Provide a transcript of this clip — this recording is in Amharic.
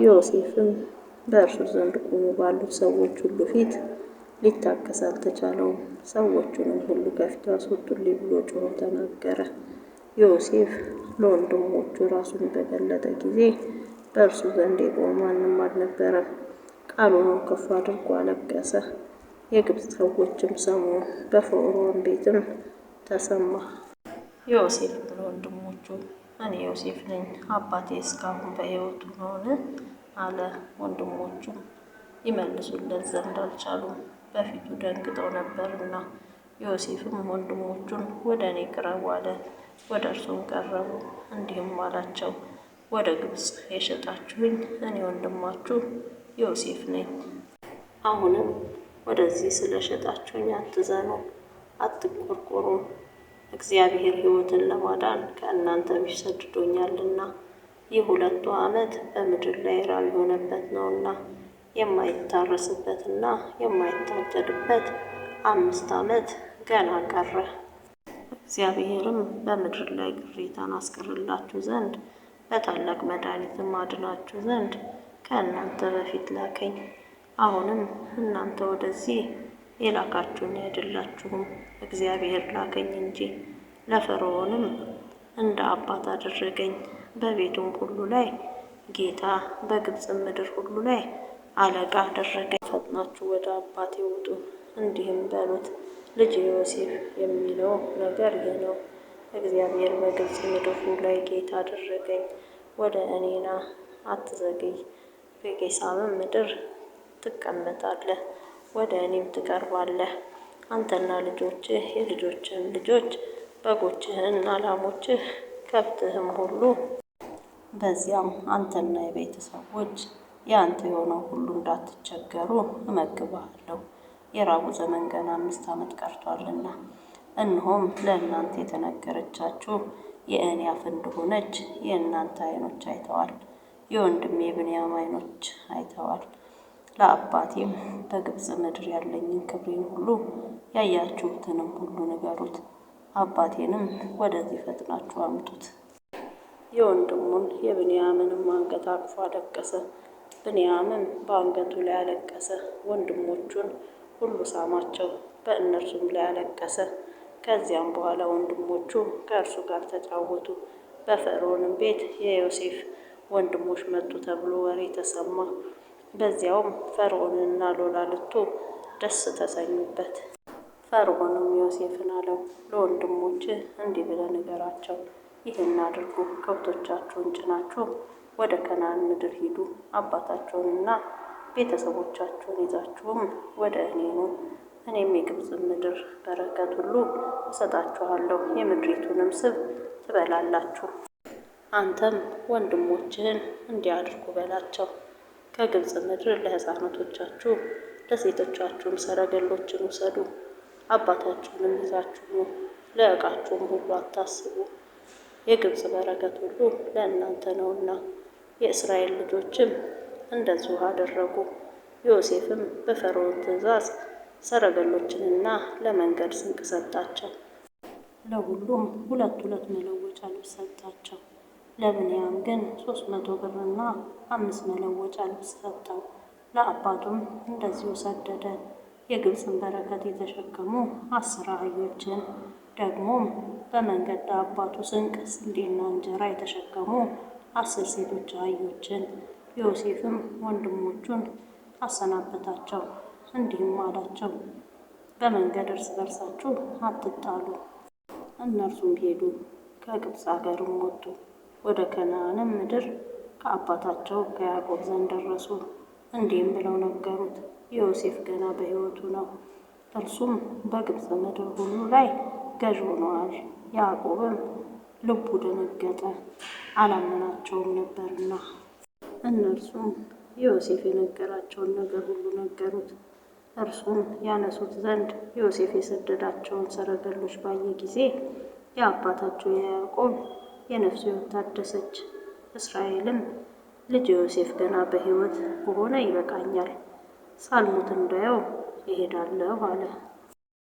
ዮሴፍም በእርሱ ዘንድ ቆሙ ባሉት ሰዎች ሁሉ ፊት ሊታገስ አልተቻለውም። ሰዎቹንም ሁሉ ከፊቱ አስወጡልኝ ብሎ ጮሆ ተናገረ። ዮሴፍ ለወንድሞቹ ራሱን በገለጠ ጊዜ በእርሱ ዘንድ የቆመ ማንም አልነበረም። ቃሉንም ከፍ አድርጎ አለቀሰ። የግብፅ ሰዎችም ሰሙ፣ በፈርዖን ቤትም ተሰማ። ዮሴፍም ለወንድሞቹ እኔ ዮሴፍ ነኝ፣ አባቴ እስካሁን በሕይወቱ ነውን? አለ። ወንድሞቹም ይመልሱለት ዘንድ አልቻሉም፣ በፊቱ ደንግጠው ነበርና። ዮሴፍም ወንድሞቹን ወደ እኔ ቅረቡ አለ። ወደ እርሱም ቀረቡ፣ እንዲህም አላቸው፣ ወደ ግብፅ የሸጣችሁኝ እኔ ወንድማችሁ ዮሴፍ ነኝ። አሁንም ወደዚህ ስለሸጣችሁኝ አትዘኑ፣ አትቆርቆሩም። እግዚአብሔር ሕይወትን ለማዳን ከእናንተ ፊት ሰድዶኛልና። ይህ 2 ዓመት በምድር ላይ ራብ የሆነበት ነውና የማይታረስበትና የማይታጨድበት 5 ዓመት ገና ቀረ። እግዚአብሔርም በምድር ላይ ቅሬታን አስቀርላችሁ ዘንድ በታላቅ መድኃኒትም አድናችሁ ዘንድ ከእናንተ በፊት ላከኝ። አሁንም እናንተ ወደዚህ የላካችሁኝ አይደላችሁም፣ እግዚአብሔር ላከኝ እንጂ። ለፈርዖንም እንደ አባት አደረገኝ፣ በቤቱም ሁሉ ላይ ጌታ፣ በግብፅ ምድር ሁሉ ላይ አለቃ አደረገኝ። ፈጥናችሁ ወደ አባቴ ውጡ፣ እንዲህም በሉት፣ ልጅ ዮሴፍ የሚለው ነገር ይህ ነው። እግዚአብሔር በግብፅ ምድር ሁሉ ላይ ጌታ አደረገኝ። ወደ እኔ ና፣ አትዘግይ። በጌሳምም ምድር ትቀመጣለህ፣ ወደ እኔም ትቀርባለህ። አንተና ልጆችህ፣ የልጆችህም ልጆች፣ በጎችህና ላሞችህ፣ ከብትህም ሁሉ። በዚያም አንተና የቤተሰቦች የአንተ የሆነው ሁሉ እንዳትቸገሩ እመግብሃለሁ። የራቡ ዘመን ገና 5 ዓመት ቀርቷልና። እነሆም ለእናንተ የተነገረቻችሁ የእኔ አፍ እንደሆነች የእናንተ ዓይኖች አይተዋል፣ የወንድሜ ብንያም ዓይኖች አይተዋል። ለአባቴም በግብፅ ምድር ያለኝን ክብሬን ሁሉ ያያችሁትንም ሁሉ ንገሩት። አባቴንም ወደዚህ ፈጥናችሁ አምጡት። የወንድሙን የብንያምንም አንገት አቅፎ አለቀሰ። ብንያምም በአንገቱ ላይ አለቀሰ። ወንድሞቹን ሁሉ ሳማቸው፣ በእነርሱም ላይ አለቀሰ። ከዚያም በኋላ ወንድሞቹ ከእርሱ ጋር ተጫወቱ። በፈርዖንም ቤት የዮሴፍ ወንድሞች መጡ ተብሎ ወሬ ተሰማ። በዚያውም ፈርዖንና ሎላልቱ ደስ ተሰኙበት። ፈርዖንም ዮሴፍን አለው፣ ለወንድሞችህ እንዲህ ብለህ ንገራቸው፣ ይህን አድርጉ፣ ከብቶቻችሁን ጭናችሁ ወደ ከነዓን ምድር ሂዱ፣ አባታችሁንና ቤተሰቦቻችሁን ይዛችሁም ወደ እኔ ኑ። እኔም የግብፅ ምድር በረከት ሁሉ እሰጣችኋለሁ፣ የምድሪቱንም ስብ ትበላላችሁ። አንተም ወንድሞችህን እንዲህ አድርጉ በላቸው፣ ከግብፅ ምድር ለሕፃናቶቻችሁ ለሴቶቻችሁም ሰረገሎችን ውሰዱ፣ አባታችሁንም ይዛችሁ ኑ፣ ለዕቃችሁም ሁሉ አታስቡ። የግብፅ በረከት ሁሉ ለእናንተ ነውና። የእስራኤል ልጆችም እንደዚሁ አደረጉ። ዮሴፍም በፈርዖን ትእዛዝ ሰረገሎችንና ለመንገድ ስንቅ ሰጣቸው። ለሁሉም 2 መለወጫ ልብስ ሰጣቸው። ለብንያም ግን 300 ብርና 5 መለወጫ ልብስ ሰጠው። ለአባቱም እንደዚሁ ሰደደ። የግብፅን በረከት የተሸከሙ 10 አህዮችን፣ ደግሞም በመንገድ ለአባቱ ስንቅ ስንዴና እንጀራ የተሸከሙ 10 ሴቶች አህዮችን። ዮሴፍም ወንድሞቹን አሰናበታቸው፣ እንዲህም አላቸው፣ በመንገድ እርስ በርሳችሁ አትጣሉ። እነርሱም ሄዱ፣ ከግብፅ አገርም ወጡ። ወደ ከነዓንም ምድር ከአባታቸው ከያዕቆብ ዘንድ ደረሱ። እንዲህም ብለው ነገሩት፣ ዮሴፍ ገና በሕይወቱ ነው፣ እርሱም በግብፅ ምድር ሁሉ ላይ ገዥ ሆነዋል። ያዕቆብም ልቡ ደነገጠ፣ አላመናቸውም ነበርና። እነርሱም ዮሴፍ የነገራቸውን ነገር ሁሉ ነገሩት። እርሱም ያነሱት ዘንድ ዮሴፍ የሰደዳቸውን ሰረገሎች ባየ ጊዜ የአባታቸው የያዕቆብ የነፍሱ ሕይወት ታደሰች። እስራኤልም ልጅ ዮሴፍ ገና በሕይወት በሆነ ይበቃኛል፣ ሳልሞት እንዳየው እሄዳለሁ አለ።